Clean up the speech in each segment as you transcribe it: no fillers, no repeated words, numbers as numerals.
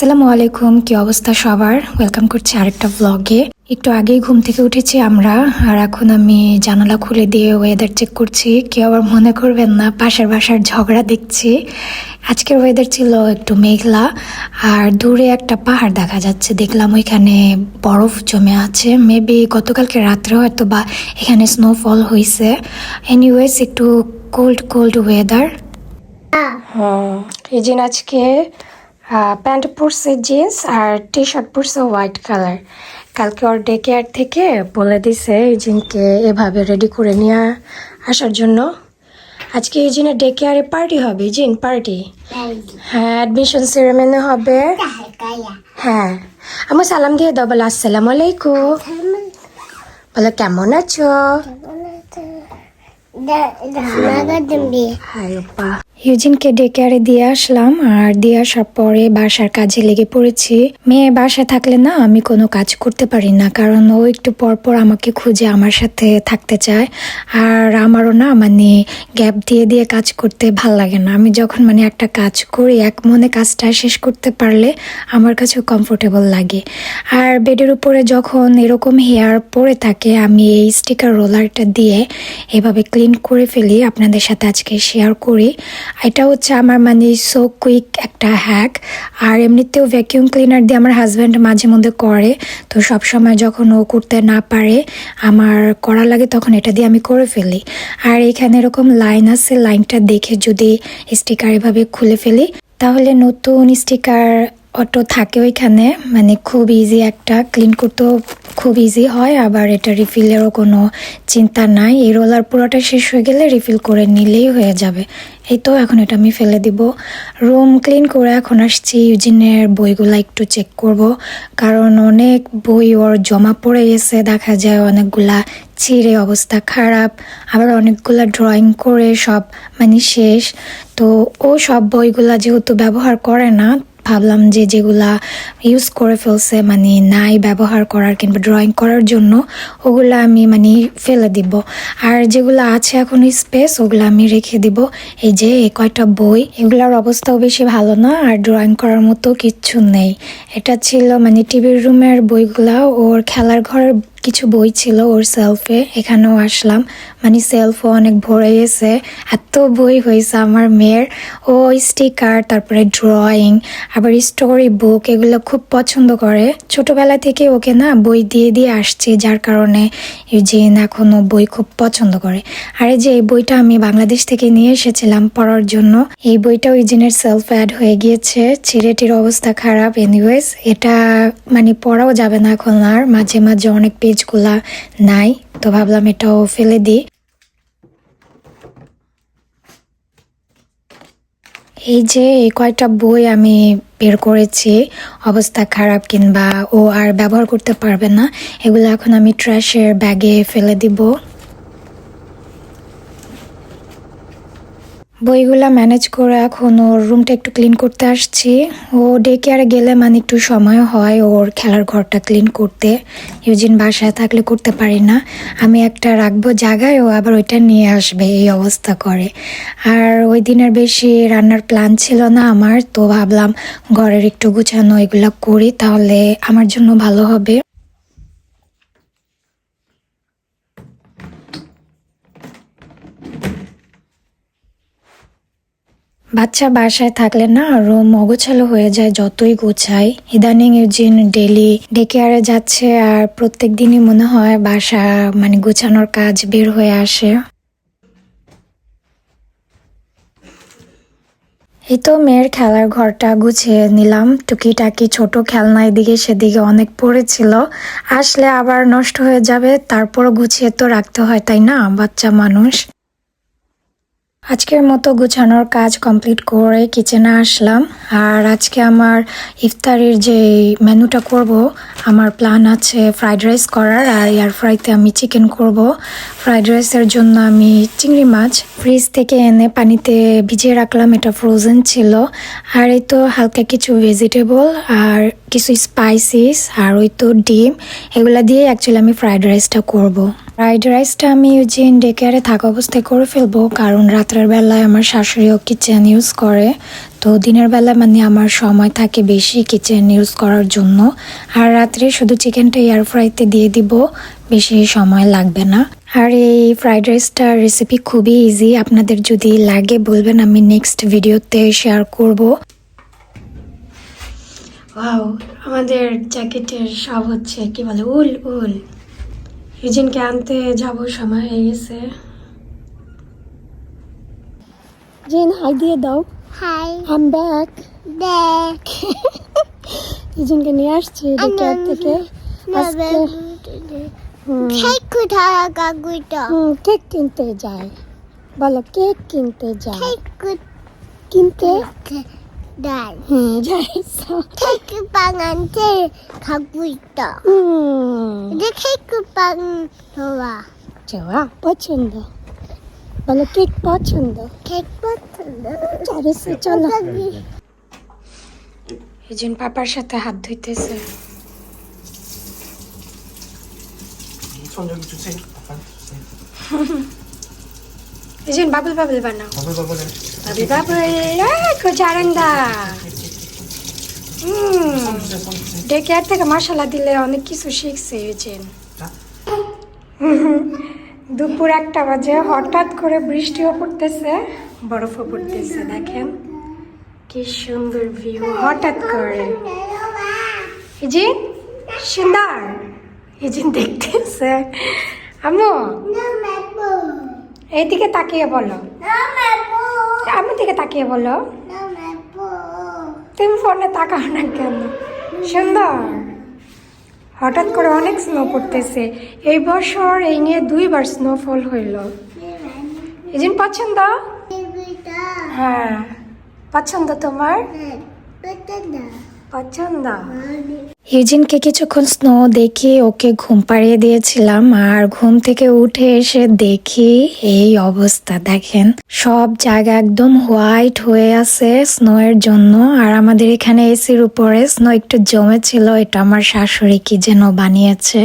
আসসালামু আলাইকুম, কি অবস্থা সবার? ওয়েলকাম করছি আরেকটা ব্লগে। একটু আগেই ঘুম থেকে উঠেছি আমরা, আর এখন আমি জানালা খুলে দিয়ে ওয়েদার চেক করছি। কেউ আবার মনে করবেন না পাশের বাসার ঝগড়া দেখছি। আজকের ওয়েদার ছিল একটু মেঘলা, আর দূরে একটা পাহাড় দেখা যাচ্ছে। দেখলাম ওইখানে বরফ জমে আছে। মেবি গতকালকে রাত্রে হয়তো বা এখানে স্নোফল হয়েছে। এনিওয়েজ একটু কোল্ড কোল্ড ওয়েদার। এই যে আজকে প্যান্ট পরছে জিন্স আর টি শার্ট পরছে হোয়াইট কালার। কালকে ওর ডে কেয়ার থেকে বলে দিছে ইজিনকে এভাবে রেডি করে নিয়ে আসার জন্য। আজকে ইজিনের ডে কেয়ারে পার্টি হবে। ইজিন পার্টি, হ্যাঁ, অ্যাডমিশন সেরেমনি হবে। হ্যাঁ, আমি সালাম দিয়ে দাও, বলে আসসালামু আলাইকুম, বলে কেমন আছো। ইউজিনকে ডেকে আরে দিয়ে আসলাম, আর দিয়ে আসার পরে বাসার কাজে লেগে পড়েছি। মেয়ে বাসায় থাকলে না আমি কোনো কাজ করতে পারি না, কারণ ও একটু পর পর আমাকে খুঁজে আমার সাথে থাকতে চায়। আর আমারও না গ্যাপ দিয়ে দিয়ে কাজ করতে ভাল লাগে না। আমি যখন একটা কাজ করি এক মনে কাজটা শেষ করতে পারলে আমার কাছেও কমফোর্টেবল লাগে। আর বেডের উপরে যখন এরকম হেয়ার পড়ে থাকে, আমি এই স্টিকার রোলারটা দিয়ে এভাবে ক্লিন করে ফেলি। আপনাদের সাথে আজকে শেয়ার করি। এটা হচ্ছে আমার সো কুইক একটা হ্যাক। আর এমনিতেও ভ্যাকিউম ক্লিনার দিয়ে আমার হাজব্যান্ড মাঝে মধ্যে করে, তো সব সময় যখন ও করতে না পারে আমার করা লাগে, তখন এটা দিয়ে আমি করে ফেলি। আর এখানে এরকম লাইন আছে, লাইনটা দেখে যদি স্টিকার এভাবে খুলে ফেলি তাহলে নতুন স্টিকার অটো থাকে ওইখানে। খুব ইজি, একটা ক্লিন করতেও খুব ইজি হয়। আবার এটা রিফিলেরও কোনো চিন্তা নাই। এই রোলার পুরোটা শেষ হয়ে গেলে রিফিল করে নিলেই হয়ে যাবে। এই তো এখন এটা আমি ফেলে দিব। রুম ক্লিন করে এখন আসছি ইউজিনের বইগুলো একটু চেক করব, কারণ অনেক বই ওর জমা পড়ে গেছে। দেখা যায় অনেকগুলা ছিঁড়ে অবস্থা খারাপ, আবার অনেকগুলা ড্রয়িং করে সব শেষ। তো ও সব বইগুলা যেহেতু ব্যবহার করে না, ভাবলাম যে যেগুলা ইউজ করে ফেলছে নাই ব্যবহার করার কিংবা ড্রয়িং করার জন্য, ওগুলা আমি ফেলে দিব। আর যেগুলো আছে এখন স্পেস, ওগুলো আমি রেখে দিব। এই যে কয়টা বই, এগুলার অবস্থাও বেশি ভালো না, আর ড্রয়িং করার মতো কিচ্ছু নেই। এটা ছিল টিভির রুমের বইগুলা। ওর খেলার ঘরের কিছু বই ছিল ওর সেলফে, এখানেও আসলাম। সেলফও অনেক ভরে গেছে, এত বই হয়েছে আমার মেয়ের। ও স্টিকার, তারপরে ড্রয়িং, আবার স্টোরি বুক, এগুলো খুব পছন্দ করে। ছোটবেলা থেকে ওকে না বই দিয়ে দিয়ে আসছে, যার কারণে ইউজিন এখনো বই খুব পছন্দ করে। আর এই যে এই বইটা আমি বাংলাদেশ থেকে নিয়ে এসেছিলাম পড়ার জন্য। এই বইটাও ইউজিনের সেলফ অ্যাড হয়ে গিয়েছে, ছিঁড়েটির অবস্থা খারাপ। এনিওয়েজ এটা পড়াও যাবে না এখন আর, মাঝে মাঝে অনেক পেজগুলা নাই, তো ভাবলাম এটাও ফেলে দিই। এই যে এই কয়টা বই আমি বের করেছি অবস্থা খারাপ কিংবা ও আর ব্যবহার করতে পারবে না, এগুলো এখন আমি ট্র্যাশের ব্যাগে ফেলে দিব। বইগুলা ম্যানেজ করে এখন ওর রুমটা একটু ক্লিন করতে আসছি। ও ডে কেয়ারে গেলে একটু সময় হয় ওর খেলার ঘরটা ক্লিন করতে। ইউজিন বাসায় থাকলে করতে পারি না। আমি একটা রাখবো জায়গায়, ও আবার ওইটা নিয়ে আসবে, এই অবস্থা করে। আর ওই দিনের বেশি রান্নার প্ল্যান ছিল না আমার, তো ভাবলাম ঘরের একটু গুছানো এগুলা করি, তাহলে আমার জন্য ভালো হবে। বাচ্চা বাসায় থাকলে না রুম অগোছালো হয়ে যায় যতই গোছাই। ইদানিং ইউজিন ডেলি ডে কেয়ারে যাচ্ছে, আর প্রত্যেক দিনই মনে হয় বাসা গোছানোর কাজ বের হয়ে আসে। এই তো মেয়ের খেলার ঘরটা গুছিয়ে নিলাম। টুকিটাকি ছোট খেলনা এদিকে সেদিকে অনেক পড়েছিল, আসলে আবার নষ্ট হয়ে যাবে, তারপর গুছিয়ে তো রাখতে হয়, তাই না, বাচ্চা মানুষ। আজকের মতো গুছানোর কাজ কমপ্লিট করে কিচেনে আসলাম। আর আজকে আমার ইফতারের যে মেনুটা করব, আমার প্ল্যান আছে ফ্রাইড রাইস করার, আর এয়ার ফ্রাইতে আমি চিকেন করব। ফ্রাইড রাইসের জন্য আমি চিংড়ি মাছ ফ্রিজ থেকে এনে পানিতে ভিজিয়ে রাখলাম, এটা ফ্রোজেন ছিল। আর এই তো হালকা কিছু ভেজিটেবল আর কিছু স্পাইসিস, আর ওই তো ডিম, এগুলা দিয়ে অ্যাকচুয়ালি আমি ফ্রাইড রাইসটা করব। ফ্রাইড রাইসটা আমি ইউজিন ডে কেয়ারে থাকা অবস্থায় করে ফেলবো, কারণ রাত্রের বেলায় আমার শাশুড়িও কিচেন ইউজ করে, তো দিনের বেলা মানে আমার সময় থাকে বেশি কিচেন ইউজ করার জন্য, আর রাত্রে শুধু চিকেনটা এয়ার ফ্রাইতে দিয়ে দিব, বেশি সময় লাগবে না। আর এই ফ্রাইড রাইসটার রেসিপি খুবই ইজি, আপনাদের যদি লাগে বলবেন, আমি নেক্সট ভিডিওতে শেয়ার করব। ওয়াও, আমাদের জ্যাকেটের সব হচ্ছে কি বলে উল উল। ইউজিনকে আনতে যাব, সময় হয়ে গেছে। জিন হাই দিয়ে দাও। Hi I'm back. ব্যাক ইউজিনকে নিয়ে আসছি ডেকেয়ার থেকে আজকে। কেক কোথায় কাকুটা কেক কিনতে যায়। বলো কেক কিনতে যায়। কেক কিনতে ডাল যাই। কেক বানাতে কাকুটা কেক বান হওয়া যাওয়া পছন্দ। বলো কেক পছন্দ। কেক পছন্দ চারিসে চলো। ইউজিন পাপার সাথে হাত ধুইতেছে। 손 여기 주세요. 아빠 주세요. ইউজিন বাবল বাবল বানাও। 버블버블해. Bubble bubble. কো জারেন্দা। 손 주세요. 손 주세요. ডেকেয়ার থেকে মশলা দিলে অনেক কিছু শিখছে ইউজিন। 자. দুপুর 1টা বাজে, হঠাৎ করে বৃষ্টিও পড়তেছে, বরফও পড়তেছে। দেখেন কি সুন্দর ভিউ হঠাৎ করে। ইজিন সুন্দর। ইজিন দেখতেছে। আম্মু এইদিকে তাকিয়ে বলো। আমার দিকে তাকিয়ে বলো। তুমি ফোনে তাকাও না কেন? সুন্দর। হঠাৎ করে অনেক স্নো পড়তেছে এই বছর। এই নিয়ে 2বার স্নোফল হইল। ইজিন পছন্দ? হ্যাঁ পছন্দ তোমার? পছন্দ। ইউজিনকে কিছুক্ষণ স্নো দেখে ওকে ঘুম পাড়িয়ে দিয়েছিলাম, আর ঘুম থেকে উঠে এসে দেখি এই অবস্থা। দেখেন সব জায়গা একদম হোয়াইট হয়ে আছে স্নো এর জন্য। আর আমাদের এখানে এসির উপরে স্নো একটু জমেছিল, এটা আমার শাশুড়ি কি যেন বানিয়েছে।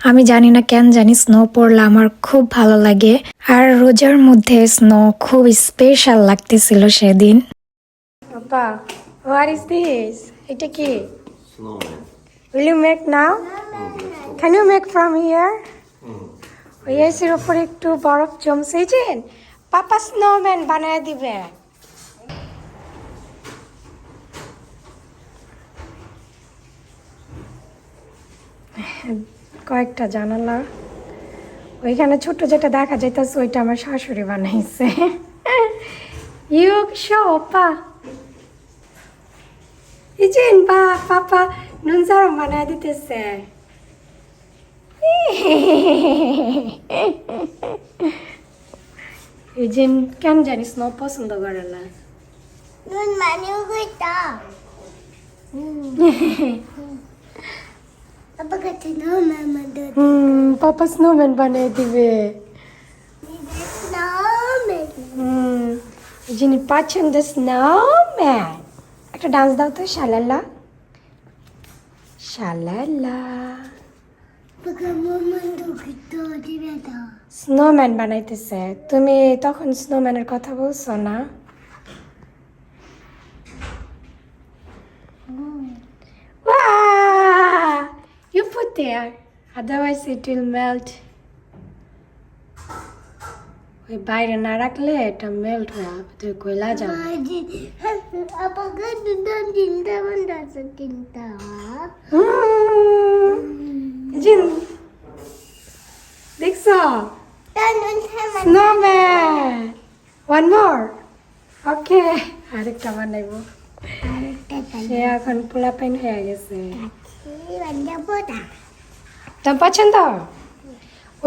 আমি জানি না, কেন জানি স্নো পড়লে আমার খুব ভালো লাগে। আর রোজার মধ্যে স্নো খুব স্পেশাল লাগতেছিল সেদিন। বাবা, what is this? এটা কি? Snowman. Will you make now? Can you make from here? ওই এসির উপরে একটু বরফ জমছে যে, পাপা স্নোম্যান বানায় দিবে। কয়েকটা জানালা, ওইখানে ছোট যেটা দেখা যাইতেছে ওইটা আমার শাশুড়ি বানাইছে। ইউ শো পা। ইজিন বা পাপা নুন জারম বানায় দিতেছে। ইজিন কেন জানিস স্নো পছন্দ করে না। নুন মানিও কইতা আব্বা কাছে নাও মামা দে পাপা স্নোম্যান বানিয়ে দিবে। ইজিন পছন্দ স্নোম্যান। একটা ডান্স দাও তো, শালালা শালালা। স্নোম্যান বানাইতেছে। তুমি তখন স্নোম্যানের কথা বলছো না? You put there, otherwise it will melt. ওই বাইরে না রাখলে এটা মেল্ট হয়ে ভিতরে কয়লা যাবে। Apakah sudah cinta mendasa cinta? জিন দেখছো? Tanun sama snowman. One more. Okay, আরেকটা বানাইবো। সে এখন পোলাপাইন হয়ে গেছে। Banda boda. তোমার পছন্দ?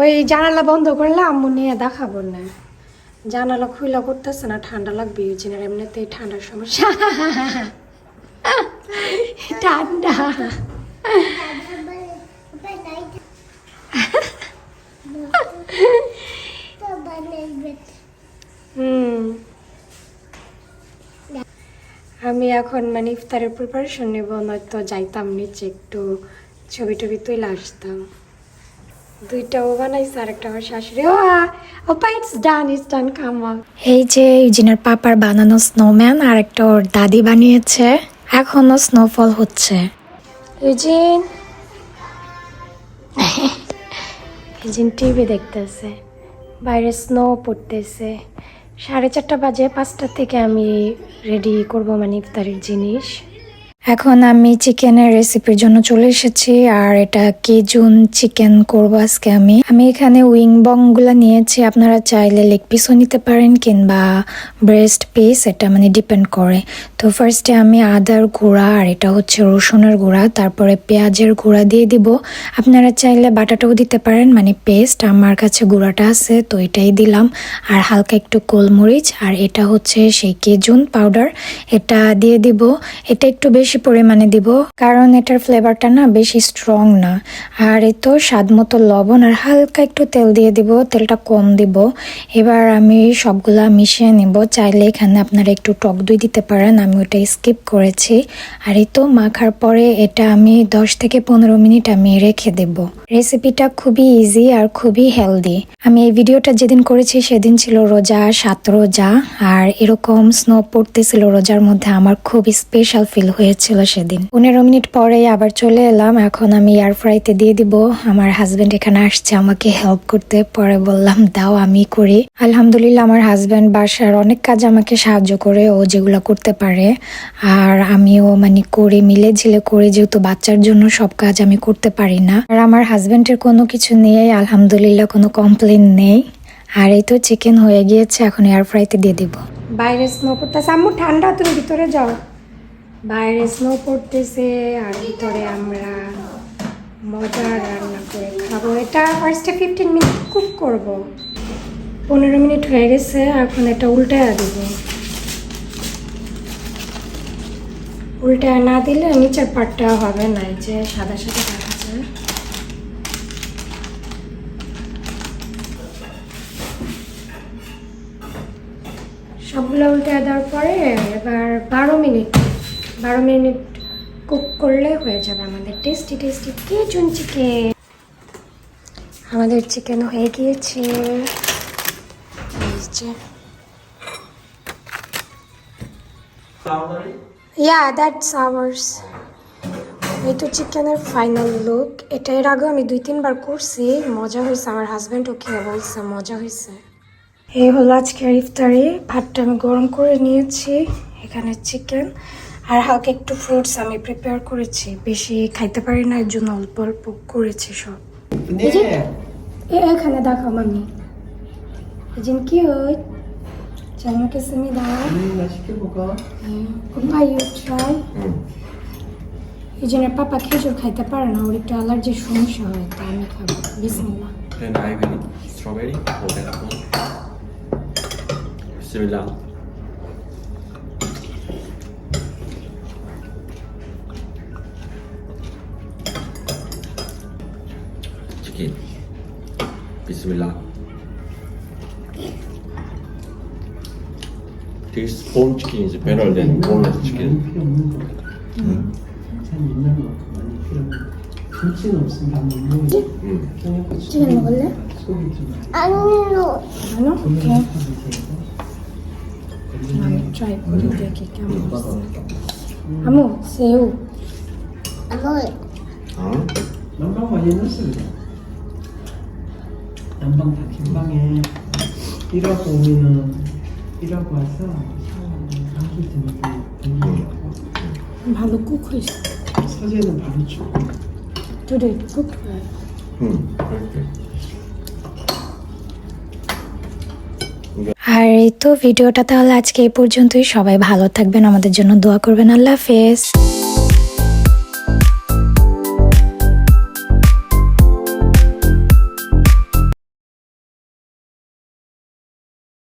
ওই জানালা বন্ধ করলে আম্মু নিয়ে দেখাবো না। জানালা খুলে করতেছে না, ঠান্ডা লাগবে ইউজিনের, এমনিতেই ঠান্ডার সমস্যা। ঠান্ডা। আমি এখন মানে ইফতারের প্রিপারেশন নেব, নয়তো যাইতাম নিচে একটু ছবি টবি তুলে আসতাম। দুইটা ও বানাইছে আর একটা আমার শাশুড়ি। ওপা ইটস ডান কাম অন। এই যে ইউজিনের পাপার বানানো স্নোম্যান আর একটা ওর দাদি বানিয়েছে, এখনো স্নোফল হচ্ছে। ইউজিন ইউজিন টিভি দেখতেছে, বাইরে স্নো পড়তেছে। 4:30 বাজে, 5টা থেকে আমি রেডি করব মানে ইফতারের জিনিস। এখন আমি চিকেনের রেসিপির জন্য চলে এসেছি, আর এটা কেজুন চিকেন করব আজকে। আমি এখানে উইং বংগুলো নিয়েছি, আপনারা চাইলে লেগ পিসও নিতে পারেন কিংবা ব্রেস্ট পিস, এটা মানে ডিপেন্ড করে। তো ফার্স্টে আমি আদার গুঁড়া আর এটা হচ্ছে রসুনের গুঁড়া, তারপরে পেঁয়াজের গুঁড়া দিয়ে দিব। আপনারা চাইলে বাটাটাও দিতে পারেন মানে পেস্ট, আমার কাছে গুঁড়াটা আছে তো এটাই দিলাম। আর হালকা একটু গোলমরিচ, আর এটা হচ্ছে সেই কেজুন পাউডার, এটা দিয়ে দিব। এটা একটু বেশি পরিমাণে দিব কারণ এটার ফ্লেভারটা না বেশি স্ট্রং না। আর এই তো স্বাদ মতো লবণ আর হালকা একটু তেল দিয়ে দিব, তেলটা কম দিব। এবার আমি সবগুলা মিশিয়ে নেব। চাইলে এখানে আপনারা একটু টক দই দিতে পারেন, আমি ওটা স্কিপ করেছি। আর এই তো মাখার পরে এটা আমি 10 থেকে 15 মিনিট আমি রেখে দেব। রেসিপিটা খুবই ইজি আর খুবই হেলদি। আমি এই ভিডিওটা যেদিন করেছি সেদিন ছিল রোজা, 7 রোজা, আর এরকম স্নো পড়তেছিল রোজার মধ্যে, আমার খুব স্পেশাল ফিল হয়েছিল সেদিন। 15 মিনিট পরে আবার চলে এলাম, এখন আমি এয়ার ফ্রাইতে দিয়ে দিব। আমার হাজবেন্ড এখানে আসছে আমাকে হেল্প করতে, পরে বললাম দাও আমি করি। আলহামদুলিল্লাহ আমার হাজবেন্ড বাসার অনেক কাজ আমাকে সাহায্য করে, ও যেগুলো করতে পারে আর আমিও মানে করে মিলে ঝিলে করে, যেহেতু বাচ্চার জন্য সব কাজ আমি করতে পারি না। আর আমার হাজবেন্ডের কোনো কিছু নিয়ে আলহামদুলিল্লাহ কোনো কমপ্লেন নেই। আর এই তো চিকেন হয়ে গিয়েছে, এখন এয়ার ফ্রাইতে দিয়ে দিব। বাইরে স্নো পড়তেছে, আম্মু ঠান্ডা, তুমি ভিতরে যাও। বাইরে স্নো পড়তেছে আর ভিতরে আমরা মজার রান্না করে খাবো। এটা ফার্স্টে 15 মিনিট কুক করব। 15 মিনিট হয়ে গেছে, এখন এটা উল্টায় দিব। উল্টায় না দিলে নিচের পাটটা হবে না, এই যে সাদা সাদা দেখা যায়। সবগুলো উল্টায় দেওয়ার পরে এবার 12 মিনিট কুক করলে হয়ে যাবে আমাদের টেস্টি কেজুন চিকেন। আমাদের চিকেন হয়ে গিয়েছে। Yeah that's hours. এই তো চিকেনের ফাইনাল লুক। এটা এর আগে আমি 2-3 বার করছি, মজা হয়েছে। আমার হাজব্যান্ডও খেয়ে বলছে মজা হয়েছে। এই হলো আজকের ইফতারি। ভাতটা আমি গরম করে নিয়েছি, এখানে চিকেন আর হালকা একটু ফ্রুটস আমি প্রিপেয়ার করেছি। বেশি খাইতে পারি না, এর জন্য অল্প অল্প করেছি সব। এখানে দেখো মামি এজন কি হয় আমাকে তুমি দাও। ভাই ট্রাই। এজনের পাপা খেজুর খাইতে পারে না, ওর একটু অ্যালার্জির সমস্যা হয়, তাই আমি খাবো। বিসমিল্লাহ। Then I will strawberry or apple. Bismillah. Chicken. Bismillah. This bone chicken is better than boneless chicken. Chicken বললে 아니요. ভালো। ওকে আমি ট্রাই করে দেখি কেমন হচ্ছে। আমু সেউ 아무리. Huh? 난방 많이 해놨어 그래. 난방 다 긴방에 일하고 오면은 일하고 와서 샤워하고 감기 드는 게 ভালো কুক হয়েছে। 서재는 바로 줘. টুডে কুক হয়। Okay. আর এই তো ভিডিওটা তাহলে আজকে এই পর্যন্তই। সবাই ভালো থাকবেন, আমাদের জন্য দোয়া করবেন। আল্লাহ হাফেজ।